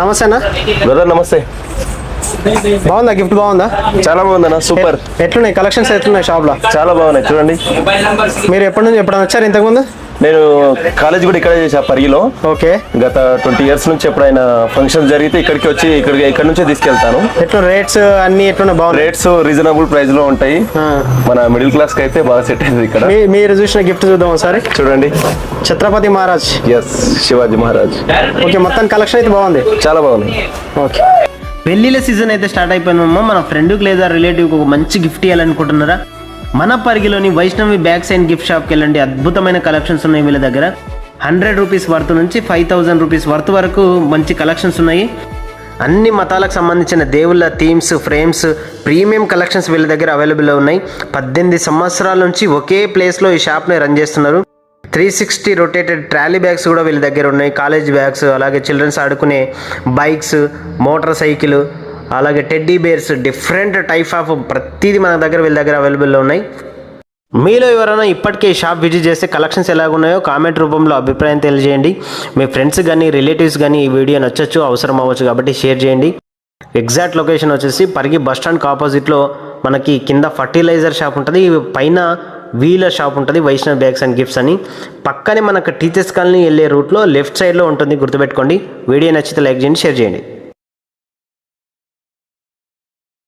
నమస్తే అన్న. బ్రదర్ నమస్తే. బాగుందా? గిఫ్ట్ బాగుందా? చాలా బాగుందన్న, సూపర్. ఎట్లున్నాయి కలెక్షన్స్? ఎట్లున్నాయి షాప్లో? చాలా బాగున్నాయి చూడండి. మీరు ఎప్పుడైనా వచ్చారు ఇంతకుముందు? నేను కాలేజ్ కూడా ఇక్కడే చేసా, పరిగిలో. ఓకే. గత 20 years నుంచి ఎప్పుడైనా ఫంక్షన్ జరిగితే ఇక్కడికి వచ్చి ఇక్కడ నుంచే తీసుకెళ్తాను. ఎట్లా రేట్స్ అన్ని ఎట్లున్నా? బాగుంది. రేట్స్ రీజనబుల్ ప్రైస్ లో ఉంటాయి. మన మిడిల్ క్లాస్ కి అయితే బాగా సెట్ అయింది ఇక్కడ. మీరు చూసిన గిఫ్ట్ చూద్దాం ఒకసారి. చూడండి, ఛత్రపతి మహారాజ్. ఎస్, శివాజీ మహారాజ్. ఓకే, మొత్తం కలెక్షన్ అయితే బాగుంది. చాలా బాగుంది. ఓకే. పెళ్ళిళ్ళ సీజన్ అయితే స్టార్ట్ అయిపోయిందమ్మా. మన ఫ్రెండ్కి లేదా రిలేటివ్కి ఒక మంచి గిఫ్ట్ ఇవ్వాలనుకుంటున్నారా? మన పరిగిలోని వైష్ణవి బ్యాగ్స్ అండ్ గిఫ్ట్ షాప్కి వెళ్ళండి. అద్భుతమైన కలెక్షన్స్ ఉన్నాయి వీళ్ళ దగ్గర. 100 రూపీస్ వర్త్ నుంచి 5000 రూపీస్ వర్త్ వరకు మంచి కలెక్షన్స్ ఉన్నాయి. అన్ని మతాలకు సంబంధించిన దేవుళ్ళ థీమ్స్, ఫ్రేమ్స్, ప్రీమియం కలెక్షన్స్ వీళ్ళ దగ్గర అవైలబుల్లో ఉన్నాయి. 18 సంవత్సరాల నుంచి ఒకే ప్లేస్లో ఈ షాప్ని రన్ చేస్తున్నారు. 360 రొటేటెడ్ ట్రాలీ బ్యాగ్స్ కూడా వీళ్ళ దగ్గర ఉన్నాయి. కాలేజ్ బ్యాగ్స్, అలాగే చిల్డ్రన్స్ ఆడుకునే బైక్స్, మోటార్ సైకిల్, అలాగే teddy bears, different type of ప్రతిదీ మన దగ్గర వీళ్ళ దగ్గర అవైలబుల్లో ఉన్నాయి. మీలో ఎవరైనా ఇప్పటికే ఈ షాప్ విజిట్ చేస్తే కలెక్షన్స్ ఎలాగున్నాయో కామెంట్ రూపంలో అభిప్రాయం తెలియజేయండి. మీ ఫ్రెండ్స్ కానీ రిలేటివ్స్ కానీ ఈ వీడియో నచ్చచ్చు, అవసరం అవ్వచ్చు, కాబట్టి షేర్ చేయండి. ఎగ్జాక్ట్ లొకేషన్ వచ్చేసి పరిగి బస్ స్టాండ్కి ఆపోజిట్లో మనకి కింద ఫర్టిలైజర్ షాప్ ఉంటుంది, పైన వీలర్ షాప్ ఉంటుంది, వైష్ణవ్ బ్యాగ్స్ అండ్ గిఫ్ట్స్ అని. పక్కనే మనకు టీచర్స్ కాలనీ వెళ్ళే రూట్లో లెఫ్ట్ సైడ్లో ఉంటుంది, గుర్తుపెట్టుకోండి. వీడియో నచ్చితే లైక్ చేయండి, షేర్ చేయండి.